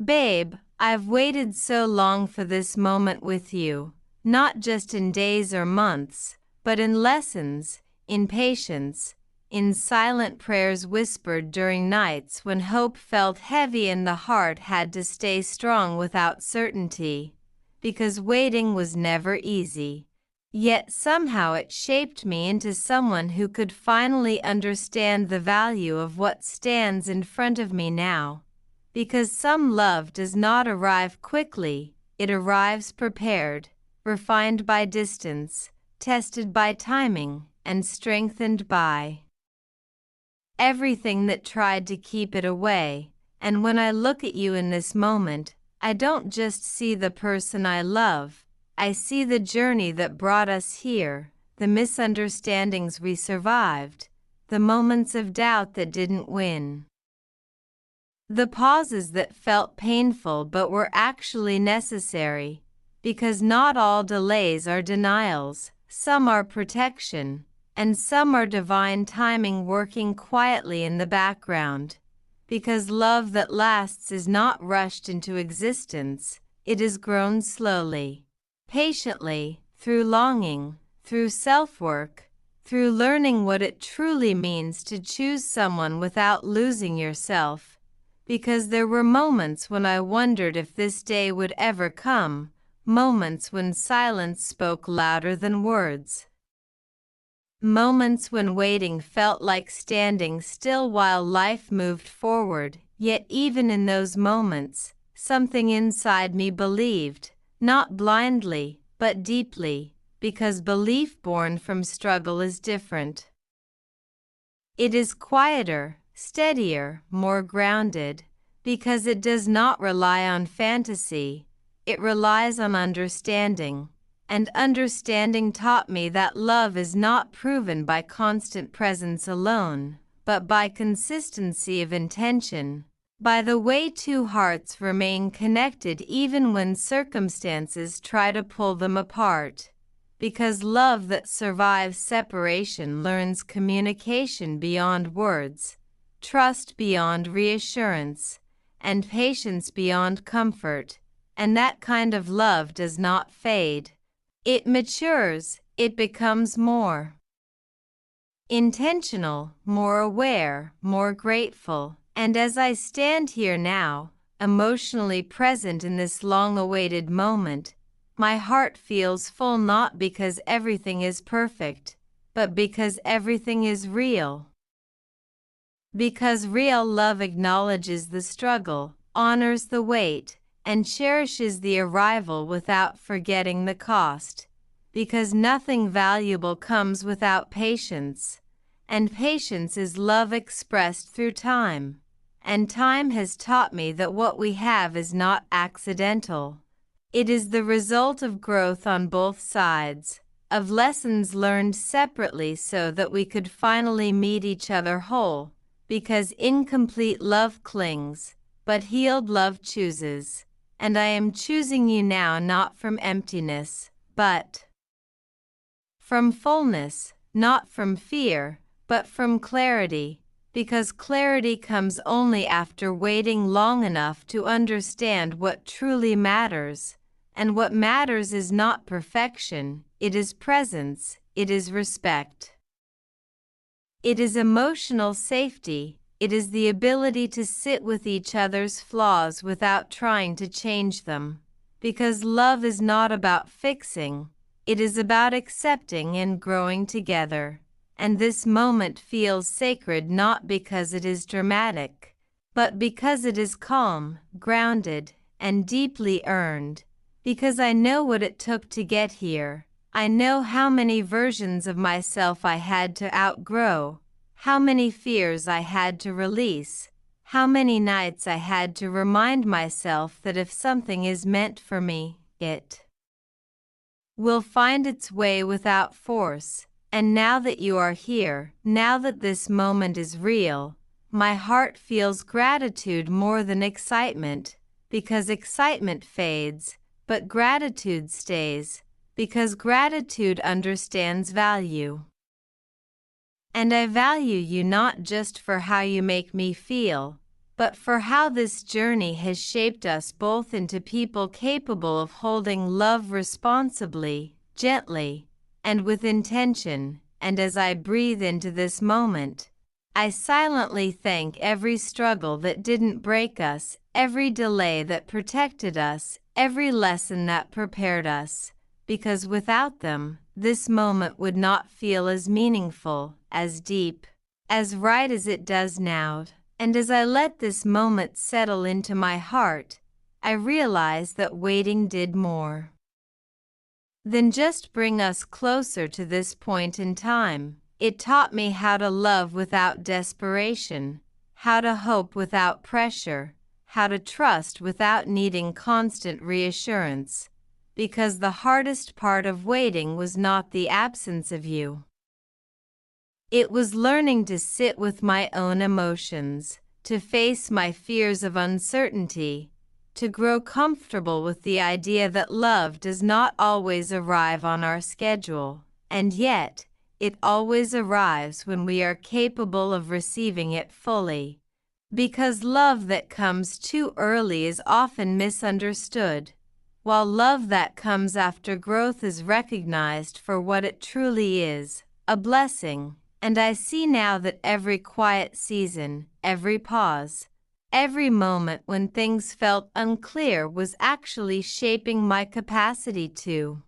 Babe, I've waited so long for this moment with you, not just in days or months, but in lessons, in patience, in silent prayers whispered during nights when hope felt heavy and the heart had to stay strong without certainty, because waiting was never easy. Yet somehow it shaped me into someone who could finally understand the value of what stands in front of me now. Because some love does not arrive quickly, it arrives prepared, refined by distance, tested by timing, and strengthened by everything that tried to keep it away. And when I look at you in this moment, I don't just see the person I love, I see the journey that brought us here, the misunderstandings we survived, the moments of doubt that didn't win. The pauses that felt painful but were actually necessary, because not all delays are denials, some are protection, and some are divine timing working quietly in the background. Because love that lasts is not rushed into existence, it is grown slowly, patiently, through longing, through self-work, through learning what it truly means to choose someone without losing yourself. Because there were moments when I wondered if this day would ever come, moments when silence spoke louder than words. Moments when waiting felt like standing still while life moved forward, yet even in those moments, something inside me believed, not blindly, but deeply, because belief born from struggle is different. It is quieter, steadier, more grounded, because it does not rely on fantasy, it relies on understanding, and understanding taught me that love is not proven by constant presence alone, but by consistency of intention, by the way two hearts remain connected even when circumstances try to pull them apart. Because love that survives separation learns communication beyond words, trust beyond reassurance, and patience beyond comfort, and that kind of love does not fade. It matures, it becomes more intentional, more aware, more grateful, and as I stand here now, emotionally present in this long-awaited moment, my heart feels full not because everything is perfect, but because everything is real. Because real love acknowledges the struggle, honors the wait, and cherishes the arrival without forgetting the cost. Because nothing valuable comes without patience, and patience is love expressed through time. And time has taught me that what we have is not accidental. It is the result of growth on both sides, of lessons learned separately so that we could finally meet each other whole, because incomplete love clings, but healed love chooses. And I am choosing you now not from emptiness, but from fullness, not from fear, but from clarity, because clarity comes only after waiting long enough to understand what truly matters. And what matters is not perfection, it is presence, it is respect. It is emotional safety, it is the ability to sit with each other's flaws without trying to change them. Because love is not about fixing, it is about accepting and growing together. And this moment feels sacred not because it is dramatic, but because it is calm, grounded, and deeply earned. Because I know what it took to get here. I know how many versions of myself I had to outgrow, how many fears I had to release, how many nights I had to remind myself that if something is meant for me, it will find its way without force. And now that you are here, now that this moment is real, my heart feels gratitude more than excitement, because excitement fades, but gratitude stays, because gratitude understands value. And I value you not just for how you make me feel, but for how this journey has shaped us both into people capable of holding love responsibly, gently, and with intention. And as I breathe into this moment, I silently thank every struggle that didn't break us, every delay that protected us, every lesson that prepared us, because without them, this moment would not feel as meaningful, as deep, as right as it does now. And as I let this moment settle into my heart, I realize that waiting did more than just bring us closer to this point in time. It taught me how to love without desperation, how to hope without pressure, how to trust without needing constant reassurance, because the hardest part of waiting was not the absence of you. It was learning to sit with my own emotions, to face my fears of uncertainty, to grow comfortable with the idea that love does not always arrive on our schedule, and yet, it always arrives when we are capable of receiving it fully. Because love that comes too early is often misunderstood, while love that comes after growth is recognized for what it truly is, a blessing. And I see now that every quiet season, every pause, every moment when things felt unclear was actually shaping my capacity to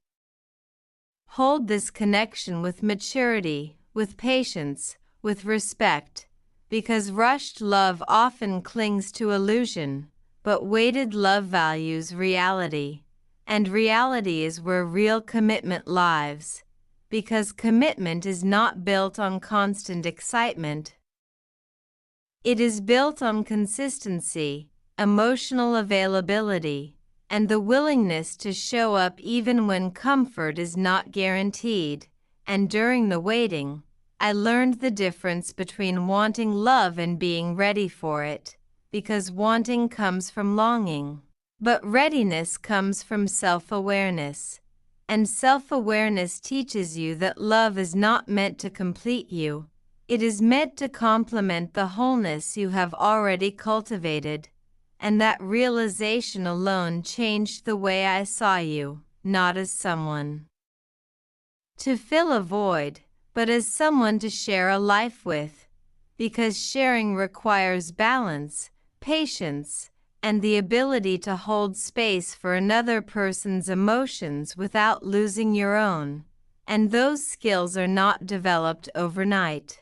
hold this connection with maturity, with patience, with respect, because rushed love often clings to illusion, but waited love values reality, and reality is where real commitment lives. Because commitment is not built on constant excitement. It is built on consistency, emotional availability, and the willingness to show up even when comfort is not guaranteed. And during the waiting, I learned the difference between wanting love and being ready for it, because wanting comes from longing, but readiness comes from self-awareness. And self-awareness teaches you that love is not meant to complete you. It is meant to complement the wholeness you have already cultivated. And that realization alone changed the way I saw you, not as someone to fill a void, but as someone to share a life with. Because sharing requires balance, patience, and the ability to hold space for another person's emotions without losing your own, and those skills are not developed overnight.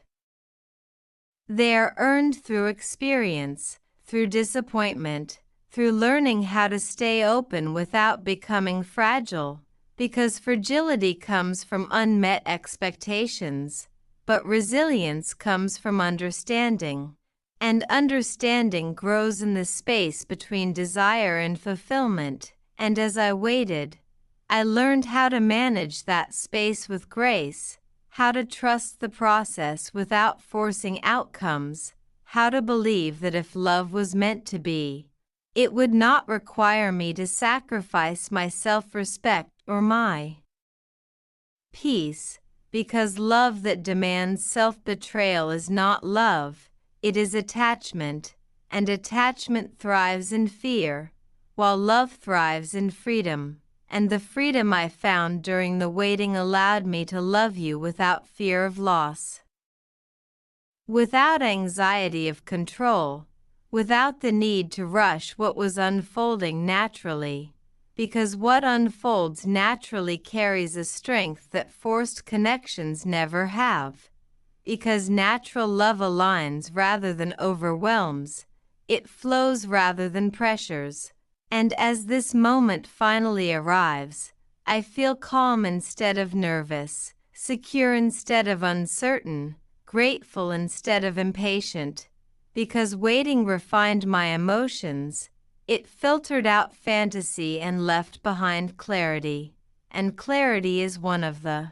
They are earned through experience, through disappointment, through learning how to stay open without becoming fragile, because fragility comes from unmet expectations, but resilience comes from understanding. And understanding grows in the space between desire and fulfillment, and as I waited, I learned how to manage that space with grace, how to trust the process without forcing outcomes, how to believe that if love was meant to be, it would not require me to sacrifice my self-respect or my peace, because love that demands self-betrayal is not love. It is attachment, and attachment thrives in fear, while love thrives in freedom. And the freedom I found during the waiting allowed me to love you without fear of loss, without anxiety of control, without the need to rush what was unfolding naturally, because what unfolds naturally carries a strength that forced connections never have. Because natural love aligns rather than overwhelms, it flows rather than pressures. And as this moment finally arrives, I feel calm instead of nervous, secure instead of uncertain, grateful instead of impatient. Because waiting refined my emotions, it filtered out fantasy and left behind clarity. And clarity is one of the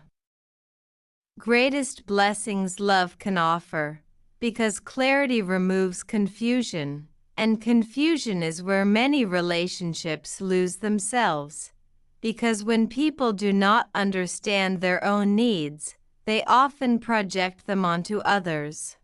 greatest blessings love can offer, because clarity removes confusion, and confusion is where many relationships lose themselves. Because when people do not understand their own needs, they often project them onto others.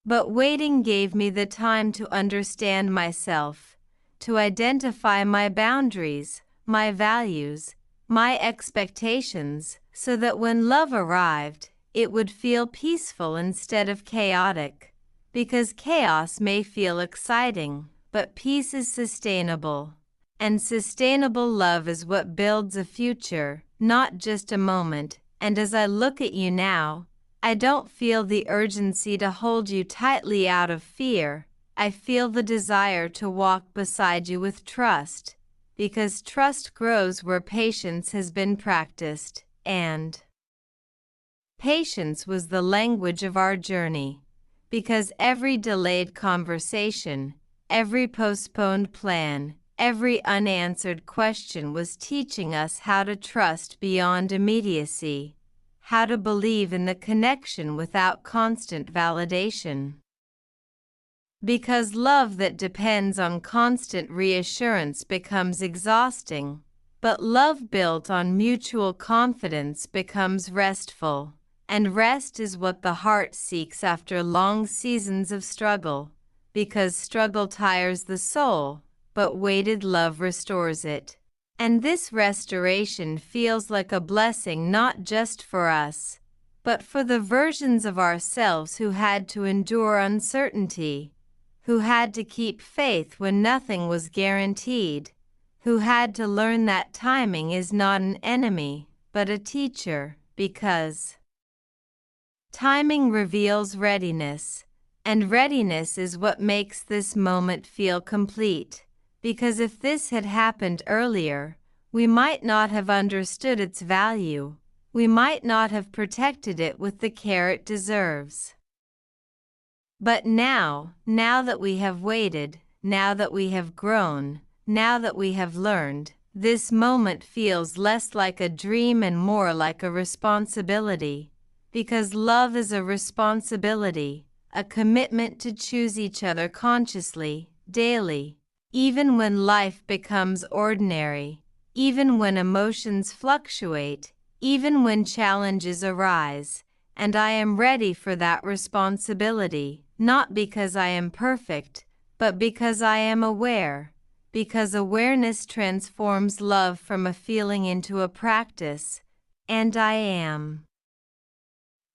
But waiting gave me the time to understand myself, to identify my boundaries, my values, my expectations, so that when love arrived, it would feel peaceful instead of chaotic. Because chaos may feel exciting, but peace is sustainable. And sustainable love is what builds a future, not just a moment. And as I look at you now, I don't feel the urgency to hold you tightly out of fear. I feel the desire to walk beside you with trust, because trust grows where patience has been practiced, and patience was the language of our journey. Because every delayed conversation, every postponed plan, every unanswered question was teaching us how to trust beyond immediacy, how to believe in the connection without constant validation. Because love that depends on constant reassurance becomes exhausting, but love built on mutual confidence becomes restful, and rest is what the heart seeks after long seasons of struggle, because struggle tires the soul, but weighted love restores it. And this restoration feels like a blessing not just for us, but for the versions of ourselves who had to endure uncertainty, who had to keep faith when nothing was guaranteed, who had to learn that timing is not an enemy, but a teacher, because timing reveals readiness, and readiness is what makes this moment feel complete. Because if this had happened earlier, we might not have understood its value, we might not have protected it with the care it deserves. But now that we have waited, now that we have grown, now that we have learned, this moment feels less like a dream and more like a responsibility. Because love is a responsibility, a commitment to choose each other consciously, daily, even when life becomes ordinary, even when emotions fluctuate, even when challenges arise. And I am ready for that responsibility, not because I am perfect, but because I am aware, because awareness transforms love from a feeling into a practice, and I am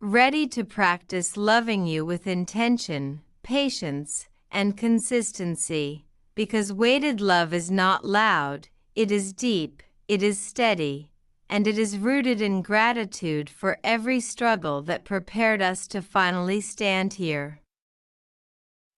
ready to practice loving you with intention, patience, and consistency, because weighted love is not loud, it is deep, it is steady, and it is rooted in gratitude for every struggle that prepared us to finally stand here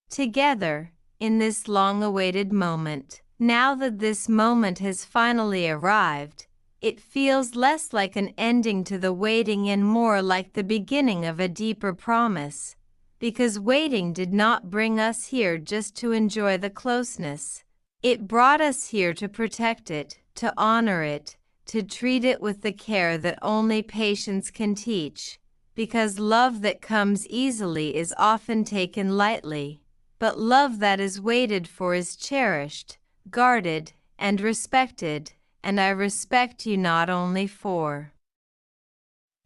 together, in this long-awaited moment. Now that this moment has finally arrived, it feels less like an ending to the waiting and more like the beginning of a deeper promise. Because waiting did not bring us here just to enjoy the closeness. It brought us here to protect it, to honor it, to treat it with the care that only patience can teach. Because love that comes easily is often taken lightly, but love that is waited for is cherished, guarded, and respected. And I respect you not only for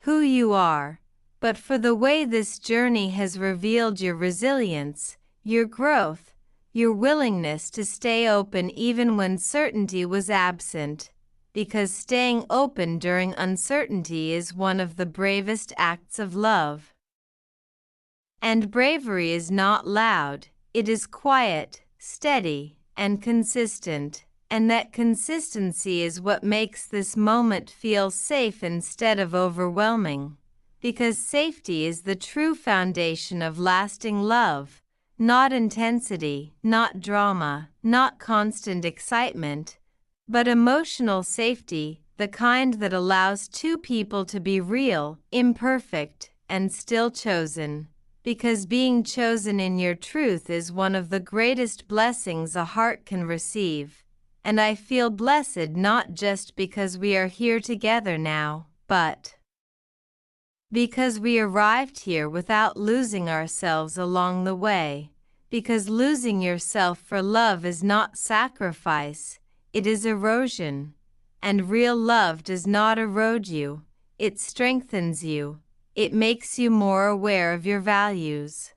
who you are, but for the way this journey has revealed your resilience, your growth, your willingness to stay open even when certainty was absent. Because staying open during uncertainty is one of the bravest acts of love. And bravery is not loud, it is quiet, steady, and consistent. And that consistency is what makes this moment feel safe instead of overwhelming. Because safety is the true foundation of lasting love, not intensity, not drama, not constant excitement, but emotional safety, the kind that allows two people to be real, imperfect, and still chosen. Because being chosen in your truth is one of the greatest blessings a heart can receive. And I feel blessed not just because we are here together now, but because we arrived here without losing ourselves along the way. Because losing yourself for love is not sacrifice, it is erosion. And real love does not erode you, it strengthens you, it makes you more aware of your values.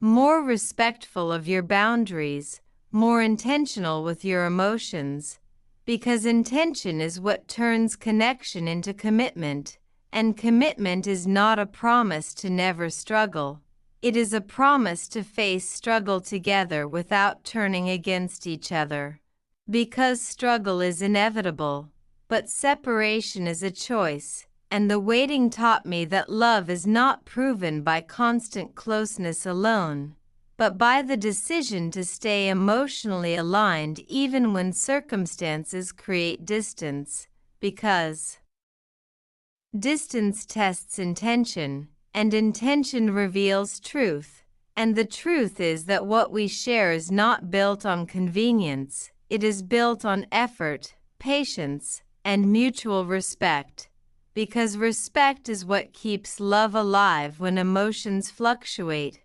more respectful of your boundaries, more intentional with your emotions, because intention is what turns connection into commitment, and commitment is not a promise to never struggle. It is a promise to face struggle together without turning against each other. Because struggle is inevitable, but separation is a choice, and the waiting taught me that love is not proven by constant closeness alone, but by the decision to stay emotionally aligned even when circumstances create distance, because distance tests intention, and intention reveals truth, and the truth is that what we share is not built on convenience, it is built on effort, patience, and mutual respect, because respect is what keeps love alive when emotions fluctuate.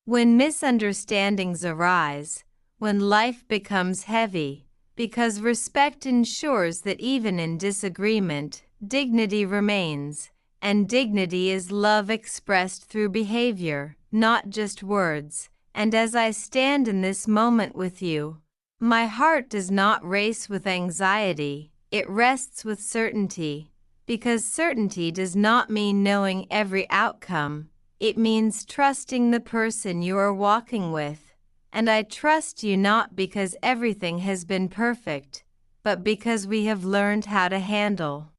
When misunderstandings arise, when life becomes heavy, because respect ensures that even in disagreement, dignity remains, and dignity is love expressed through behavior, not just words. And as I stand in this moment with you, my heart does not race with anxiety, it rests with certainty, because certainty does not mean knowing every outcome, it means trusting the person you are walking with. And I trust you not because everything has been perfect, but because we have learned how to handle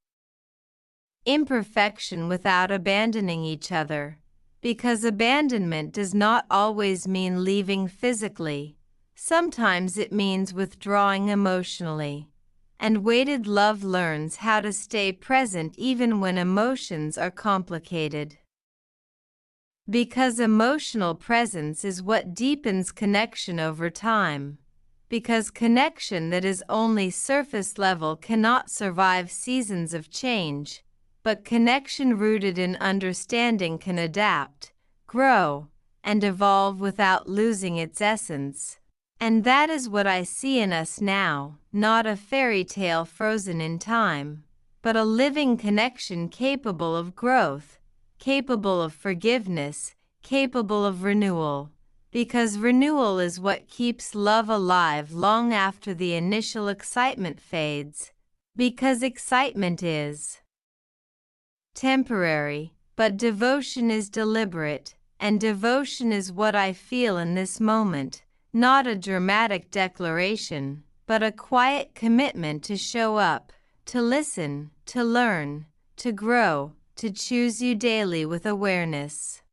imperfection without abandoning each other, because abandonment does not always mean leaving physically. Sometimes it means withdrawing emotionally, and weighted love learns how to stay present even when emotions are complicated. Because emotional presence is what deepens connection over time, because connection that is only surface level cannot survive seasons of change, but connection rooted in understanding can adapt, grow, and evolve without losing its essence. And that is what I see in us now, not a fairy tale frozen in time, but a living connection capable of growth, capable of forgiveness, capable of renewal, because renewal is what keeps love alive long after the initial excitement fades, because excitement is temporary, but devotion is deliberate, and devotion is what I feel in this moment. Not a dramatic declaration, but a quiet commitment to show up, to listen, to learn, to grow, to choose you daily with awareness.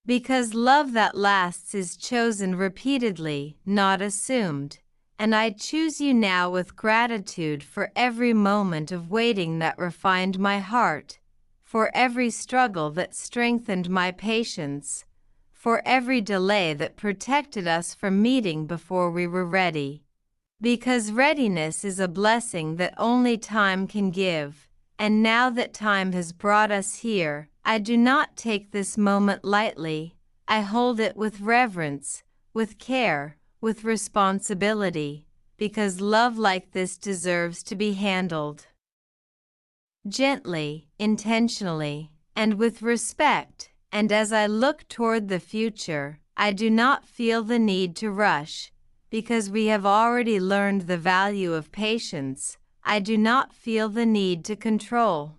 Because love that lasts is chosen repeatedly, not assumed, and I choose you now with gratitude for every moment of waiting that refined my heart, for every struggle that strengthened my patience, for every delay that protected us from meeting before we were ready. Because readiness is a blessing that only time can give, and now that time has brought us here, I do not take this moment lightly. I hold it with reverence, with care, with responsibility, because love like this deserves to be handled gently, intentionally, and with respect. And as I look toward the future, I do not feel the need to rush, because we have already learned the value of patience. I do not feel the need to control,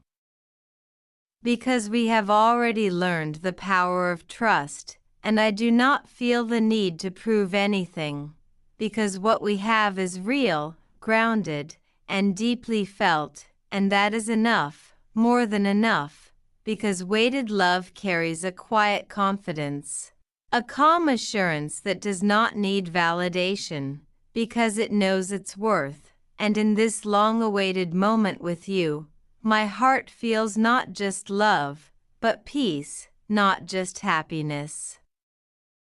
because we have already learned the power of trust, and I do not feel the need to prove anything, because what we have is real, grounded, and deeply felt, and that is enough, more than enough, because weighted love carries a quiet confidence, a calm assurance that does not need validation, because it knows its worth. And in this long-awaited moment with you, my heart feels not just love, but peace, not just happiness.